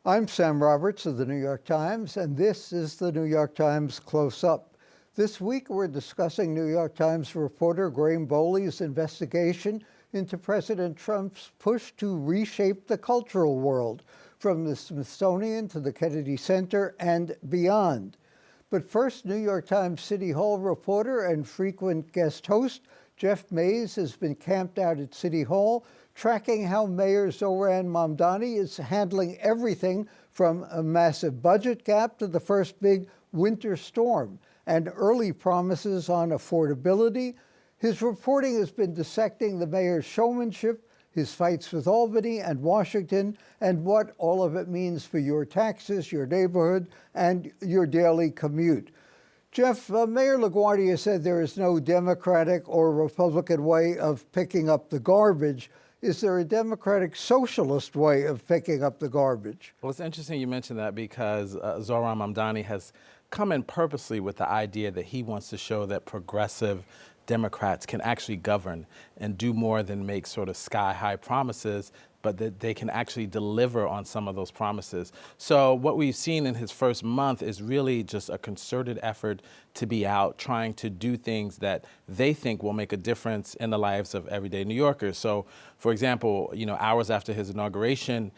I'm Sam Roberts of the New York Times, and this is the New York Times Close Up. This week, we're discussing New York Times reporter Graham Bowley's investigation into President Trump's push to reshape the cultural world, from the Smithsonian to the Kennedy Center and beyond. But first, New York Times City Hall reporter and frequent guest host Jeff Mays has been camped out at City Hall, tracking how Mayor Zohran Mamdani is handling everything from a massive budget gap to the first big winter storm and early promises on affordability. His reporting has been dissecting the mayor's showmanship, his fights with Albany and Washington, and what all of it means for your taxes, your neighborhood, and your daily commute. Jeff, Mayor LaGuardia said there is no Democratic or Republican way of picking up the garbage. Is there a Democratic socialist way of picking up the garbage? Well, it's interesting you mentioned that because Zohran Mamdani has come in purposely with the idea that he wants to show that progressive Democrats can actually govern and do more than make sort of sky-high promises, but that they can actually deliver on some of those promises. So what we've seen in his first month is really just a concerted effort to be out trying to do things that they think will make a difference in the lives of everyday New Yorkers. So, for example, hours after his inauguration,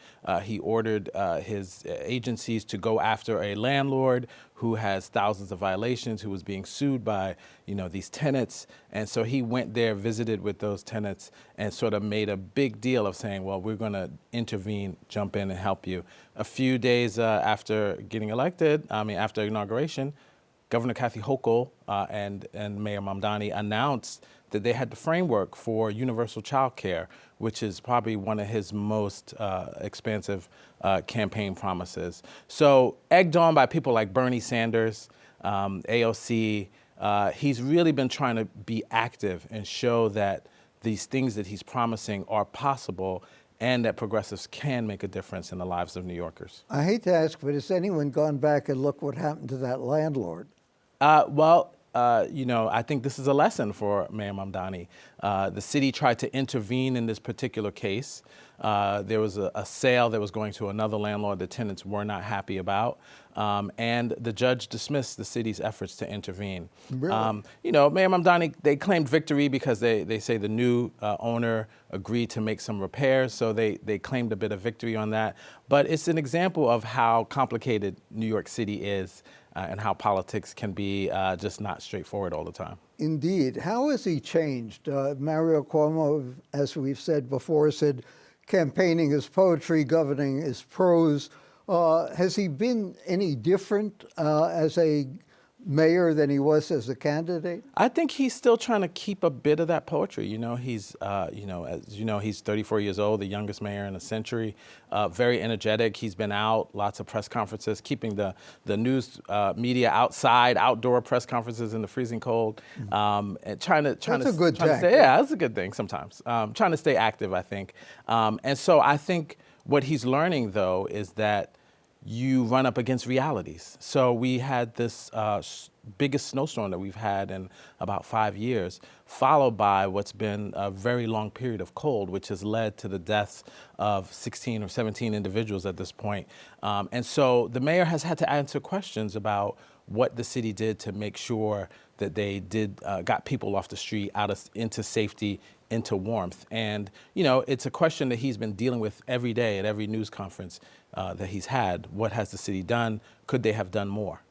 he ordered his agencies to go after a landlord who has thousands of violations, who was being sued by, these tenants. And so he went there, visited with those tenants, and sort of made a big deal of saying, well, we're going to intervene, jump in and help you. A few days after getting elected, after inauguration, Governor Kathy Hochul and Mayor Mamdani announced that they had the framework for universal child care, which is probably one of his most expansive campaign promises. So egged on by people like Bernie Sanders, AOC, he's really been trying to be active and show that these things that he's promising are possible and that progressives can make a difference in the lives of New Yorkers. I hate to ask, but has anyone gone back and looked what happened to that landlord? I think this is a lesson for Mayor Mamdani. The city tried to intervene in this particular case. There was a sale that was going to another landlord the tenants were not happy about, and the judge dismissed the city's efforts to intervene. Really? Mayor Mamdani, they claimed victory because they say the new owner agreed to make some repairs, so they claimed a bit of victory on that. But it's an example of how complicated New York City is and how politics can be just not straightforward all the time. Indeed. How has he changed? Mario Cuomo, as we've said before, said campaigning is poetry, governing is prose. Has he been any different as a mayor than he was as a candidate? I think he's still trying to keep a bit of that poetry. He's, he's 34 years old, the youngest mayor in a century, very energetic. He's been out, lots of press conferences, keeping the news media outside, outdoor press conferences in the freezing cold, and trying to stay, yeah, that's a good thing sometimes. Trying to stay active, I think. And so I think what he's learning, though, is that you run up against realities. So we had this biggest snowstorm that we've had in about 5 years, followed by what's been a very long period of cold, which has led to the deaths of 16 or 17 individuals at this point. And so the mayor has had to answer questions about what the city did to make sure that they got people off the street into safety, into warmth. And, it's a question that he's been dealing with every day at every news conference that he's had. What has the city done? Could they have done more?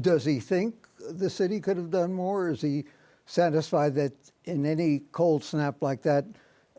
Does he think the city could have done more? Or is he satisfied that in any cold snap like that,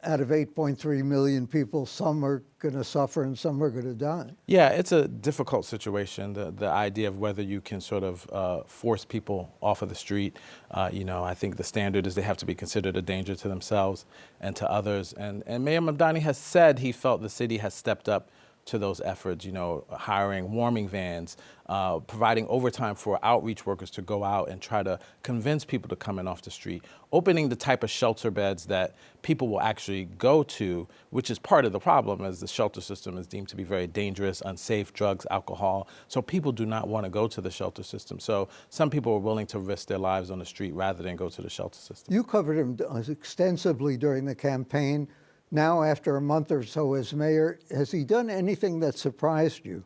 out of 8.3 million people, some are going to suffer and some are going to die? Yeah, it's a difficult situation, the idea of whether you can sort of force people off of the street. I think the standard is they have to be considered a danger to themselves and to others. And Mayor Mamdani has said he felt the city has stepped up to those efforts, hiring warming vans, providing overtime for outreach workers to go out and try to convince people to come in off the street, opening the type of shelter beds that people will actually go to, which is part of the problem, as the shelter system is deemed to be very dangerous, unsafe, drugs, alcohol. So people do not want to go to the shelter system. So some people are willing to risk their lives on the street rather than go to the shelter system. You covered him extensively during the campaign. Now, after a month or so as mayor, has he done anything that surprised you?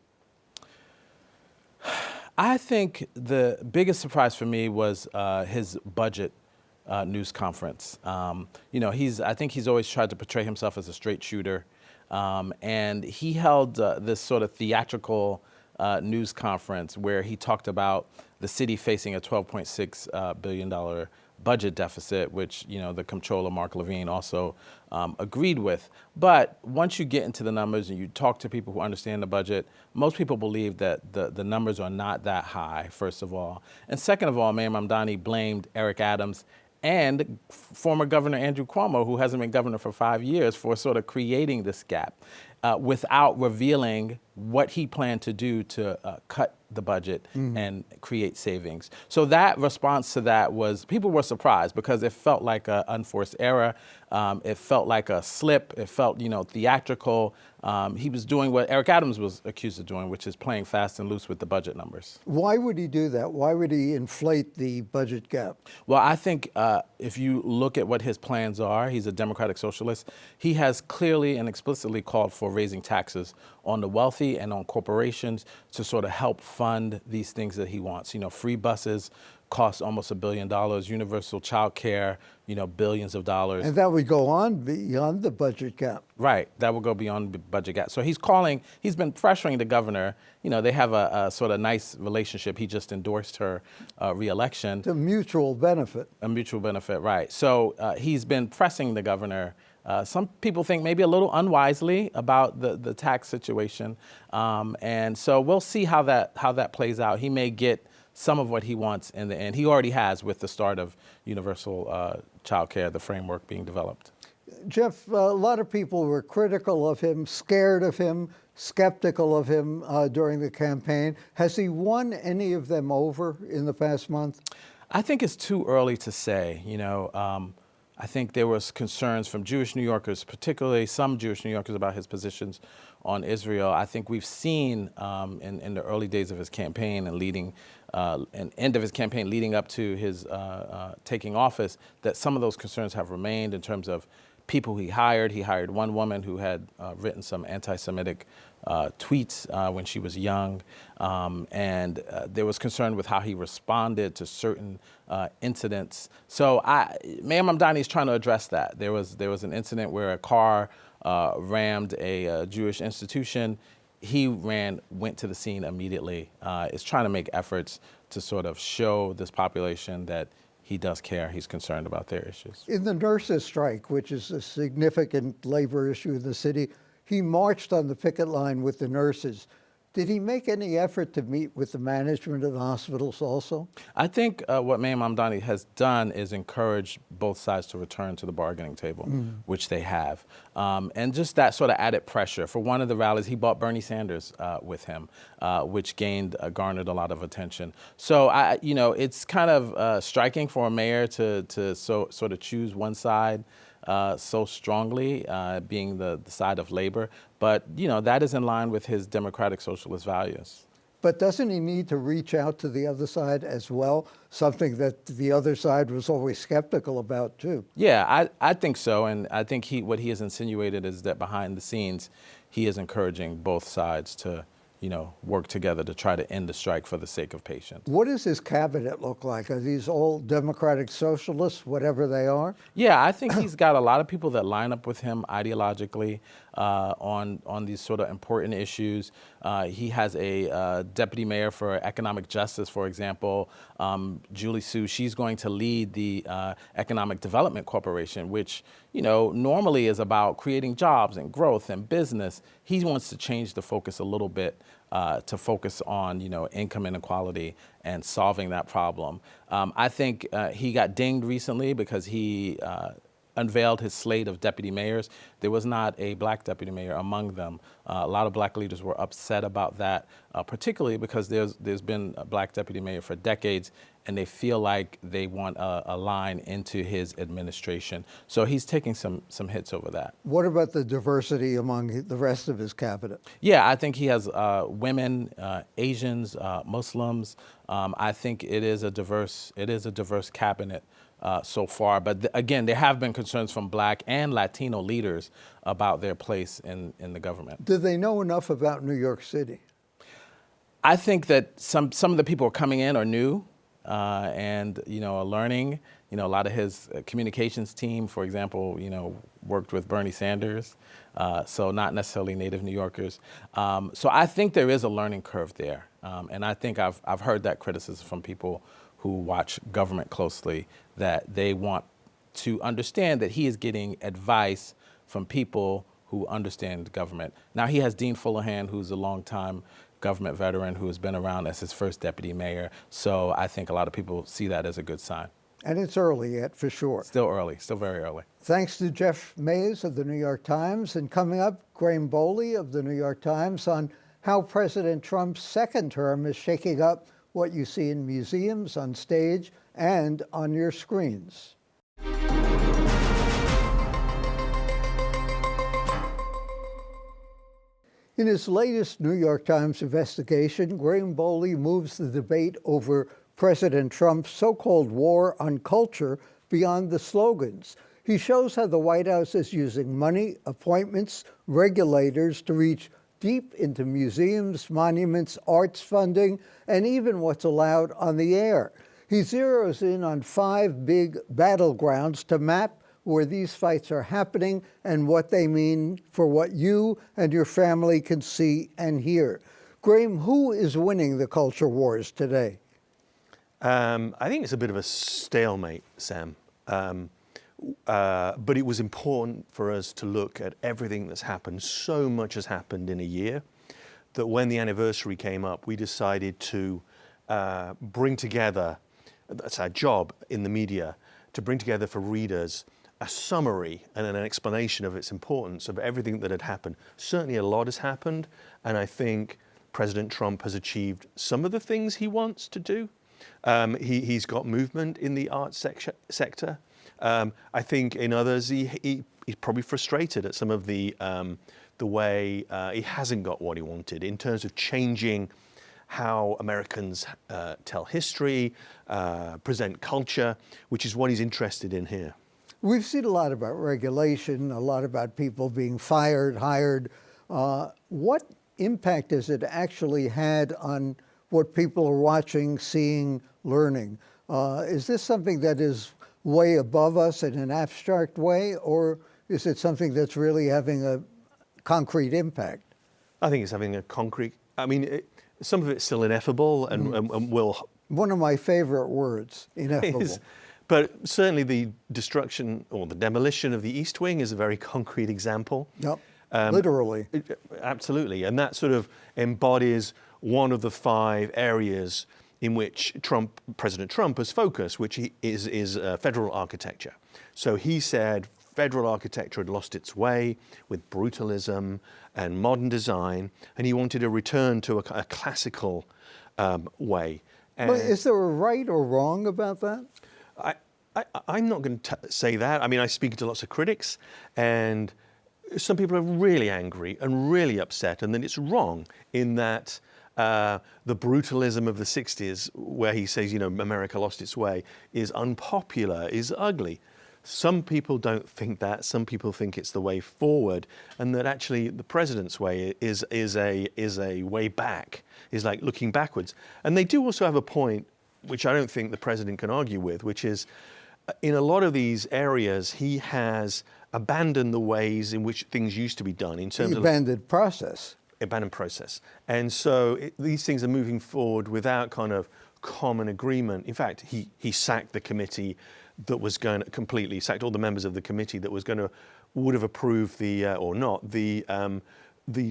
I think the biggest surprise for me was his budget news conference. I think he's always tried to portray himself as a straight shooter, and he held this sort of theatrical news conference where he talked about the city facing a $12.6 billion budget deficit, which the comptroller Mark Levine also agreed with. But once you get into the numbers and you talk to people who understand the budget, most people believe that the numbers are not that high, first of all. And second of all, Mayor Mamdani blamed Eric Adams and former Governor Andrew Cuomo, who hasn't been governor for 5 years, for sort of creating this gap without revealing what he planned to do to cut the budget and create savings. So that response to that was, people were surprised because it felt like an unforced error. It felt like a slip. It felt, theatrical. He was doing what Eric Adams was accused of doing, which is playing fast and loose with the budget numbers. Why would he do that? Why would he inflate the budget gap? Well, I think if you look at what his plans are, he's a democratic socialist. He has clearly and explicitly called for raising taxes on the wealthy and on corporations to sort of help fund these things that he wants. Free buses cost almost $1 billion, universal child care, billions of dollars. And that would go on beyond the budget gap. Right, that will go beyond the budget gap. So he's been pressuring the governor. They have a sort of nice relationship. He just endorsed her reelection. It's a mutual benefit. A mutual benefit, right. So he's been pressing the governor. Some people think maybe a little unwisely about the tax situation. And so we'll see how that plays out. He may get some of what he wants in the end. He already has with the start of universal child care, the framework being developed. Jeff, a lot of people were critical of him, scared of him, skeptical of him during the campaign. Has he won any of them over in the past month? I think it's too early to say. I think there was concerns from Jewish New Yorkers, particularly some Jewish New Yorkers, about his positions on Israel. I think we've seen in the early days of his campaign and end of his campaign leading up to his taking office, that some of those concerns have remained in terms of people he hired. He hired one woman who had written some anti-Semitic tweets when she was young, and there was concern with how he responded to certain incidents. So Mayor Mamdani is trying to address that. There was an incident where a car rammed a Jewish institution. He went to the scene immediately. Is trying to make efforts to sort of show this population that he does care. He's concerned about their issues. In the nurses' strike, which is a significant labor issue in the city, he marched on the picket line with the nurses. Did he make any effort to meet with the management of the hospitals also? I think what Mayor Mamdani has done is encourage both sides to return to the bargaining table, which they have. And just that sort of added pressure. For one of the rallies, he brought Bernie Sanders with him, which garnered a lot of attention. So, it's kind of striking for a mayor to sort of choose one side so strongly, being the side of labor. But, that is in line with his democratic socialist values. But doesn't he need to reach out to the other side as well? Something that the other side was always skeptical about, too. Yeah, I think so. And I think what he has insinuated is that behind the scenes, he is encouraging both sides to work together to try to end the strike for the sake of patients. What does his cabinet look like? Are these all democratic socialists, whatever they are? Yeah, I think he's got a lot of people that line up with him ideologically on these sort of important issues. He has a deputy mayor for economic justice, for example, Julie Su. She's going to lead the Economic Development Corporation, which normally is about creating jobs and growth and business. He wants to change the focus a little bit to focus on income inequality and solving that problem. I think he got dinged recently because he unveiled his slate of deputy mayors. There was not a black deputy mayor among them. A lot of black leaders were upset about that, particularly because there's been a black deputy mayor for decades, and they feel like they want a line into his administration. So he's taking some hits over that. What about the diversity among the rest of his cabinet? Yeah, I think he has women, Asians, Muslims. I think it is a diverse cabinet so far. But again, there have been concerns from Black and Latino leaders about their place in the government. Do they know enough about New York City? I think that some of the people coming in are new and, are learning. A lot of his communications team, for example, worked with Bernie Sanders, so not necessarily native New Yorkers. So I think there is a learning curve there. And I think I've heard that criticism from people who watch government closely, that they want to understand that he is getting advice from people who understand government. Now, he has Dean Fullerhan, who's a longtime government veteran who has been around as his first deputy mayor. So I think a lot of people see that as a good sign. And it's early yet, for sure. Still early, still very early. Thanks to Jeff Mays of the New York Times. And coming up, Graham Bowley of the New York Times on how President Trump's second term is shaking up what you see in museums, on stage, and on your screens. In his latest New York Times investigation, Graham Bowley moves the debate over President Trump's so-called war on culture beyond the slogans. He shows how the White House is using money, appointments, regulators to reach deep into museums, monuments, arts funding, and even what's allowed on the air. He zeroes in on 5 big battlegrounds to map where these fights are happening and what they mean for what you and your family can see and hear. Graham, who is winning the culture wars today? I think it's a bit of a stalemate, Sam. But it was important for us to look at everything that's happened. So much has happened in a year that when the anniversary came up, we decided to bring together, that's our job in the media, to bring together for readers a summary and an explanation of its importance of everything that had happened. Certainly a lot has happened, and I think President Trump has achieved some of the things he wants to do. He's got movement in the arts sector. I think in others, he's probably frustrated at some of the way he hasn't got what he wanted in terms of changing how Americans tell history, present culture, which is what he's interested in here. We've seen a lot about regulation, a lot about people being fired, hired. What impact has it actually had on what people are watching, seeing, learning? Is this something that is way above us in an abstract way, or is it something that's really having a concrete impact? I think it's having a concrete, some of it's still ineffable and will... One of my favorite words, ineffable. But certainly the destruction or the demolition of the East Wing is a very concrete example. Yep, literally. Absolutely, and that sort of embodies one of the 5 areas in which President Trump has focused, which is federal architecture. So he said federal architecture had lost its way with brutalism and modern design, and he wanted a return to a classical way. But is there a right or wrong about that? I'm not going to say that. I speak to lots of critics, and some people are really angry and really upset, and then it's wrong in that the brutalism of the 60s, where he says, America lost its way, is unpopular, is ugly. Some people don't think that. Some people think it's the way forward, and that actually the president's way is a way back, is like looking backwards. And they do also have a point, which I don't think the president can argue with, which is in a lot of these areas, he has abandoned the ways in which things used to be done in terms of... Abandoned process. Abandoned process. And so these things are moving forward without kind of common agreement. In fact, he sacked the committee that was going to completely, sacked all the members of the committee that would have approved the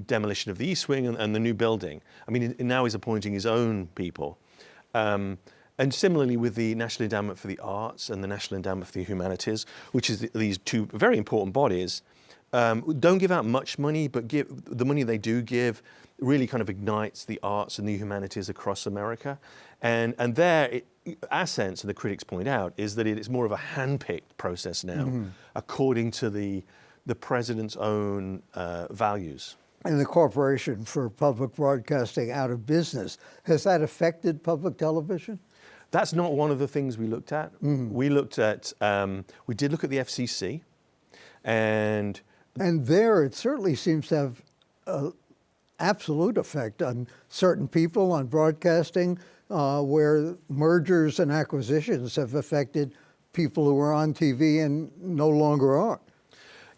demolition of the East Wing and the new building. Now he's appointing his own people. And similarly with the National Endowment for the Arts and the National Endowment for the Humanities, which is these 2 very important bodies, don't give out much money, but the money they do give really kind of ignites the arts and the humanities across America. And there, our sense, and the critics point out, is that it's more of a hand-picked process now, according to the president's own values. And the Corporation for Public Broadcasting out of business. Has that affected public television? That's not one of the things we looked at. We looked at, we did look at the FCC, and there it certainly seems to have an absolute effect on certain people, on broadcasting, where mergers and acquisitions have affected people who are on TV and no longer are.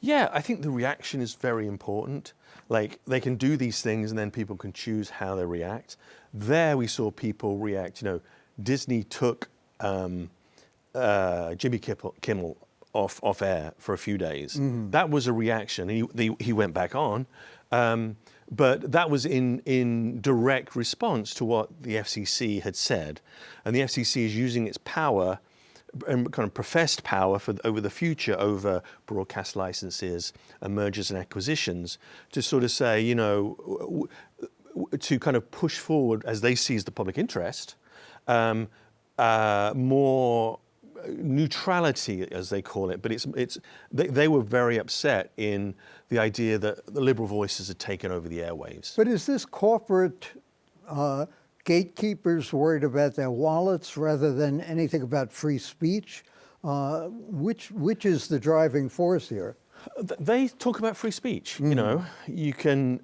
yeah, I think the reaction is very important. Like, they can do these things and then people can choose how they react. There we saw people react. You know, Disney took Jimmy Kimmel off air for a few days. That was a reaction. He went back on. But that was in direct response to what the FCC had said. And the FCC is using its power, and kind of professed power over the future, over broadcast licenses and mergers and acquisitions, to sort of say, you know, to kind of push forward, as they see as the public interest, more neutrality, as they call it. But they were very upset in the idea that the liberal voices had taken over the airwaves. But is this corporate gatekeepers worried about their wallets rather than anything about free speech? Which is the driving force here? They talk about free speech. You know, you can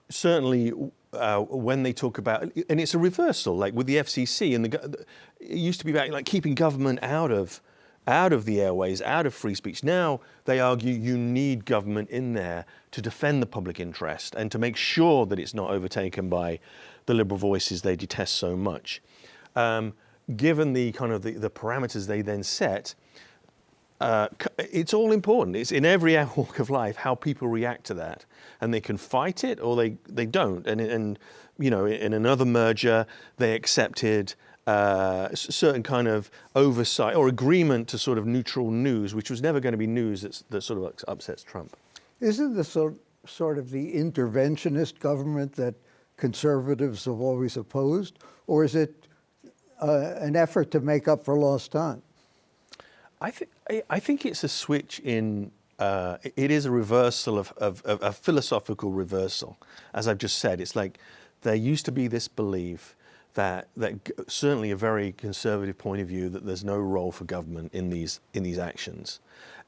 certainly when they talk about, and it's a reversal, like with the FCC, and it used to be about like keeping government out of the airways, out of free speech. Now they argue you need government in there to defend the public interest and to make sure that it's not overtaken by the liberal voices they detest so much. Given the kind of the parameters they then set, it's all important. It's in every walk of life how people react to that, and they can fight it or they don't. And you know, in another merger, they accepted certain kind of oversight or agreement to sort of neutral news, which was never going to be news that sort of upsets Trump. Isn't this sort of the interventionist government that conservatives have always opposed, or is it an effort to make up for lost time? I think it's a switch in. It is a reversal of a philosophical reversal, as I've just said. It's like there used to be this belief that certainly a very conservative point of view that there's no role for government in these actions,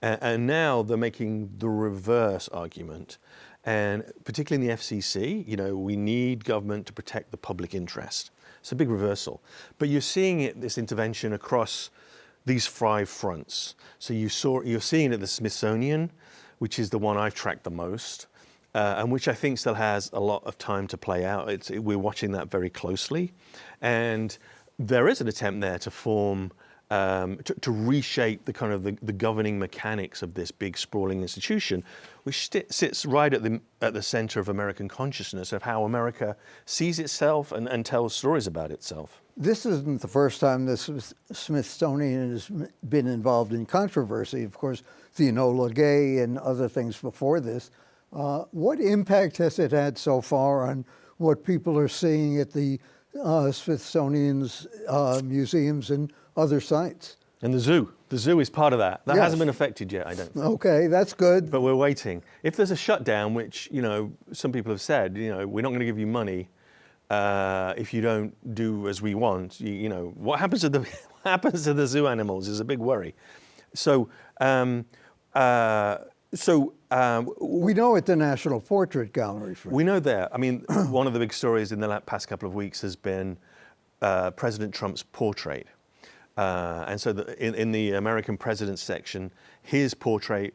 and now they're making the reverse argument, and particularly in the FCC, you know, we need government to protect the public interest. It's a big reversal, but you're seeing this intervention across these 5 fronts. So you're seeing it at the Smithsonian, which is the one I've tracked the most, and which I think still has a lot of time to play out. We're watching that very closely, and there is an attempt there to form, to reshape the kind of the governing mechanics of this big sprawling institution, which sits right at the center of American consciousness, of how America sees itself and tells stories about itself. This isn't the first time the Smithsonian has been involved in controversy. Of course, the Enola Gay and other things before this. What impact has it had so far on what people are seeing at the Smithsonian's museums and other sites? And the zoo. The zoo is part of that. That hasn't been affected yet, I don't think. Okay, that's good. But we're waiting. If there's a shutdown, which, you know, some people have said, you know, we're not going to give you money if you don't do as we want. You know, what happens to the zoo animals is a big worry. So, we know at the National Portrait Gallery. We know there. I mean, one of the big stories in the past couple of weeks has been President Trump's portrait. And so in the American president's section, his portrait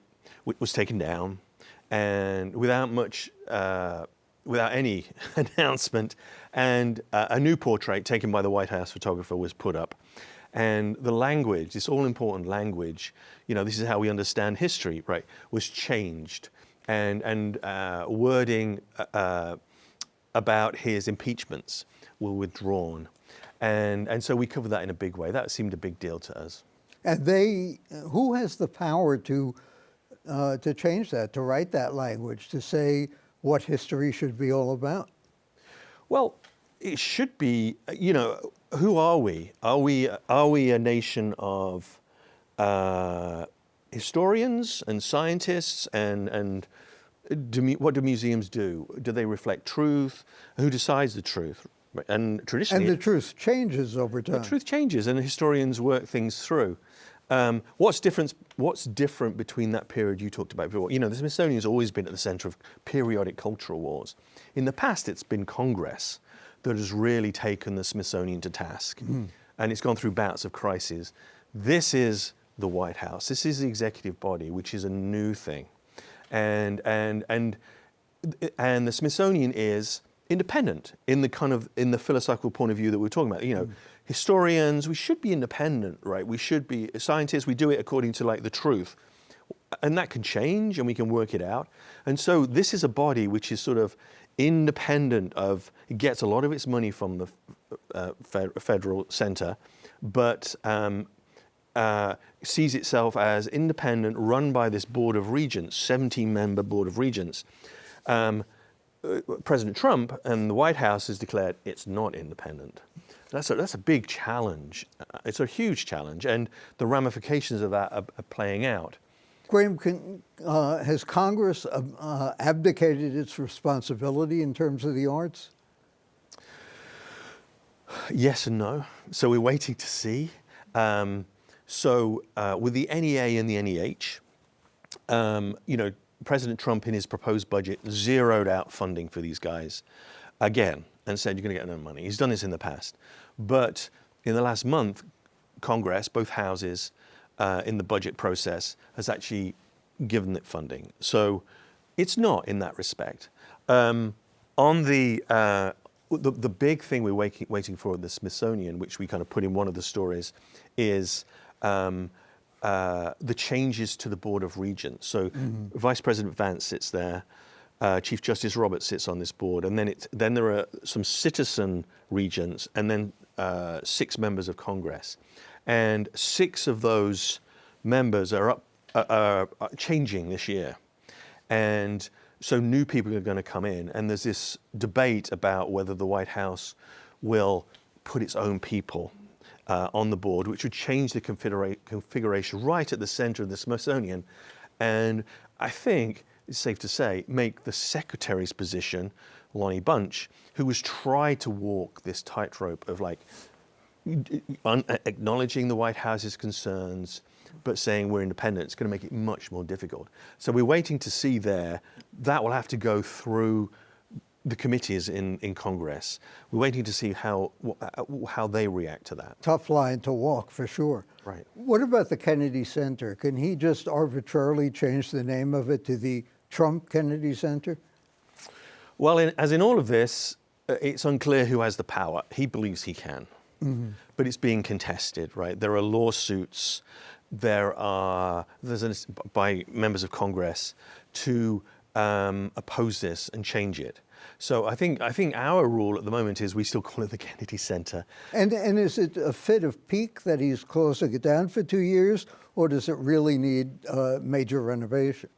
was taken down, and without any announcement, and a new portrait taken by the White House photographer was put up. And the language, this all-important language, you know, this is how we understand history, right, was changed. And wording about his impeachments were withdrawn. And so we covered that in a big way. That seemed a big deal to us. And who has the power to change that, to write that language, to say what history should be all about? Well, it should be, you know, who are we? Are we a nation of historians and scientists, and what do museums do? Do they reflect truth? Who decides the truth? And traditionally, And the truth changes over time. the truth changes, and historians work things through. What's different between that period you talked about before? The Smithsonian has always been at the centre of periodic cultural wars. In the past, it's been Congress that has really taken the Smithsonian to task, and it's gone through bouts of crises. This is the White House. This is the executive body, which is a new thing, and the Smithsonian is independent in the philosophical point of view that we're talking about. Historians, we should be independent, right? We should be scientists. We do it according to the truth, and that can change, and we can work it out. And so this is a body which is sort of independent of. It gets a lot of its money from the federal center, but sees itself as independent, run by this board of regents, 17-member board of regents. President Trump and the White House has declared it's not independent. That's a big challenge. It's a huge challenge, and the ramifications of that are playing out. Graham, has Congress abdicated its responsibility in terms of the arts? Yes and no. So we're waiting to see. With the NEA and the NEH, President Trump in his proposed budget zeroed out funding for these guys again and said, you're going to get no money. He's done this in the past. But in the last month, Congress, both houses, in the budget process, has actually given it funding. So it's not in that respect. On the big thing we're waiting for at the Smithsonian, which we kind of put in one of the stories, is the changes to the Board of Regents. So Vice President Vance sits there, Chief Justice Roberts sits on this board, and then there are some citizen regents, and then 6 members of Congress. And 6 of those members are changing this year. And so new people are going to come in, and there's this debate about whether the White House will put its own people on the board, which would change the configuration right at the center of the Smithsonian. And I think it's safe to say, make the secretary's position, Lonnie Bunch, who has tried to walk this tightrope of acknowledging the White House's concerns, but saying we're independent. It's going to make it much more difficult. So we're waiting to see there. That will have to go through the committees in Congress. We're waiting to see how they react to that. Tough line to walk, for sure. Right. What about the Kennedy Center? Can he just arbitrarily change the name of it to the Trump Kennedy Center? Well, as in all of this, it's unclear who has the power. He believes he can, but it's being contested, right? There are lawsuits. By members of Congress to oppose this and change it. So I think our rule at the moment is we still call it the Kennedy Center. And is it a fit of pique that he's closing it down for 2 years, or does it really need major renovation?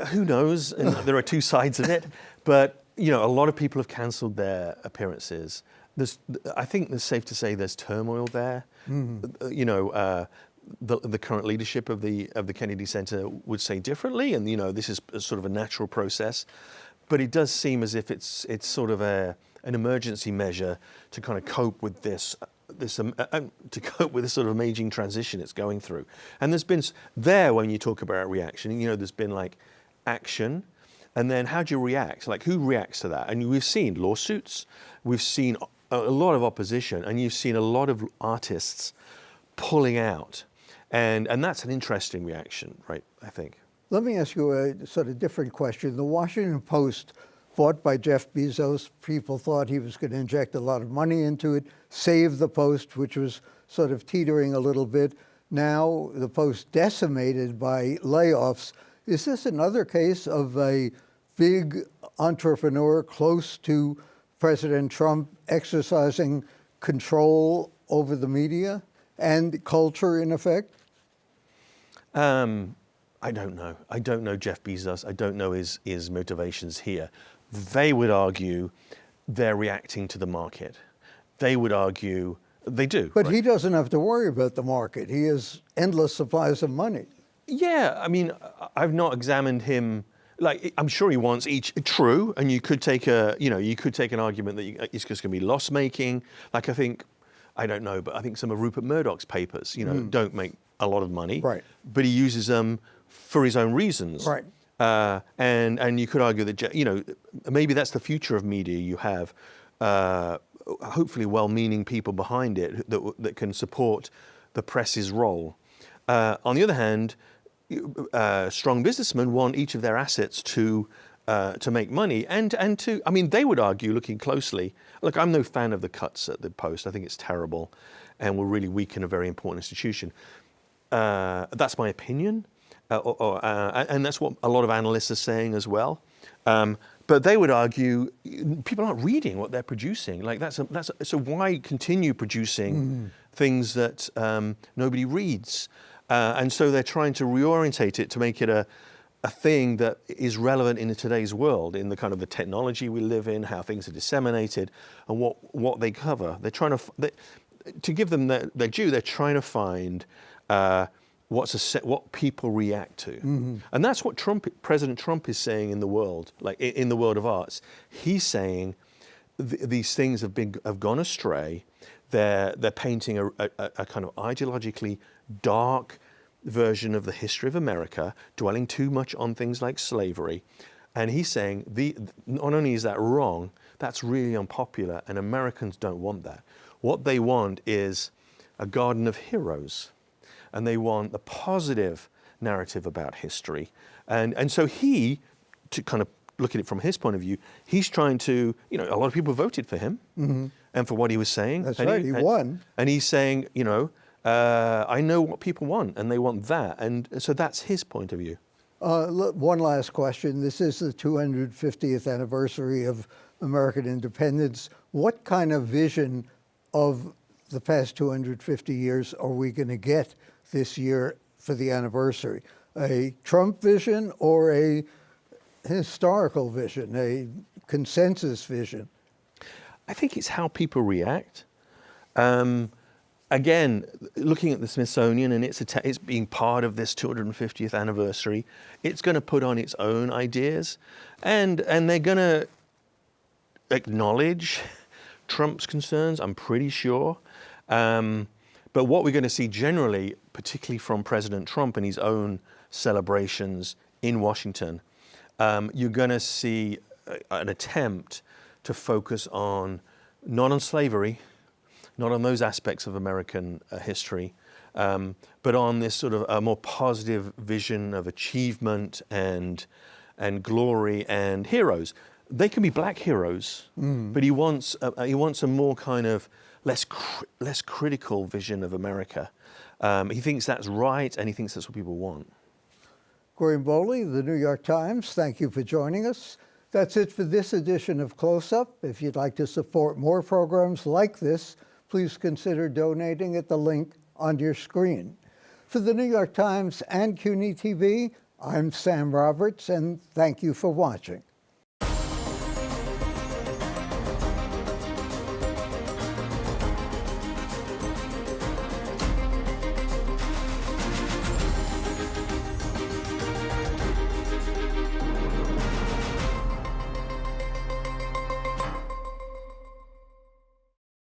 Who knows? And there are 2 sides of it, but a lot of people have cancelled their appearances. I think it's safe to say there's turmoil there. The current leadership of the Kennedy Center would say differently, and this is sort of a natural process. But it does seem as if it's sort of an emergency measure to kind of cope with this sort of amazing transition it's going through. And there's been when you talk about reaction, there's been action, and then how do you react? Who reacts to that? And we've seen lawsuits, we've seen a lot of opposition, and you've seen a lot of artists pulling out, and that's an interesting reaction, right? I think. Let me ask you a sort of different question. The Washington Post, bought by Jeff Bezos, people thought he was going to inject a lot of money into it, save the Post, which was sort of teetering a little bit. Now the Post decimated by layoffs. Is this another case of a big entrepreneur close to President Trump exercising control over the media and culture, in effect? I don't know. I don't know Jeff Bezos. I don't know his motivations here. They would argue they're reacting to the market. They would argue they do. But right? he doesn't have to worry about the market. He has endless supplies of money. Yeah, I mean, I've not examined him like, I'm sure he wants each true, and you could take an argument that it's just going to be loss making. Like, I don't know, but I think some of Rupert Murdoch's papers, don't make a lot of money, Right. but he uses them for his own reasons. Right. And you could argue that, maybe that's the future of media. You have hopefully well-meaning people behind it that can support the press's role. On the other hand, strong businessmen want each of their assets to make money and to, I mean, they would argue, looking closely, look, I'm no fan of the cuts at the Post. I think it's terrible and will really weaken a very important institution. That's my opinion, and that's what a lot of analysts are saying as well. But they would argue people aren't reading what they're producing. Like, so why continue producing things that nobody reads? And so they're trying to reorientate it to make it a thing that is relevant in today's world, in the kind of the technology we live in, how things are disseminated, and what they cover. They're trying to give them their due. They're trying to find what people react to, and that's what President Trump is saying in the world, like in the world of arts. He's saying these things have gone astray. They're painting a kind of ideologically dark version of the history of America, dwelling too much on things like slavery. And he's saying not only is that wrong, that's really unpopular, and Americans don't want that. What they want is a garden of heroes, and they want the positive narrative about history. And so to kind of look at it from his point of view, he's trying to, a lot of people voted for him and for what he was saying. That's right, he won. And he's saying, I know what people want, and they want that. And so that's his point of view. One last question. This is the 250th anniversary of American independence. What kind of vision of the past 250 years are we going to get this year for the anniversary? A Trump vision or a historical vision, a consensus vision? I think it's how people react. Again, looking at the Smithsonian, and it's being part of this 250th anniversary, it's going to put on its own ideas, and they're going to acknowledge Trump's concerns, I'm pretty sure. But what we're going to see generally, particularly from President Trump and his own celebrations in Washington, you're going to see an attempt to focus not on slavery, not on those aspects of American history, but on this sort of a more positive vision of achievement and glory and heroes. They can be black heroes, but he wants a more kind of less critical vision of America. He thinks that's right, and he thinks that's what people want. Graham Bowley, The New York Times, thank you for joining us. That's it for this edition of Close Up. If you'd like to support more programs like this, please consider donating at the link on your screen. For The New York Times and CUNY TV, I'm Sam Roberts, and thank you for watching.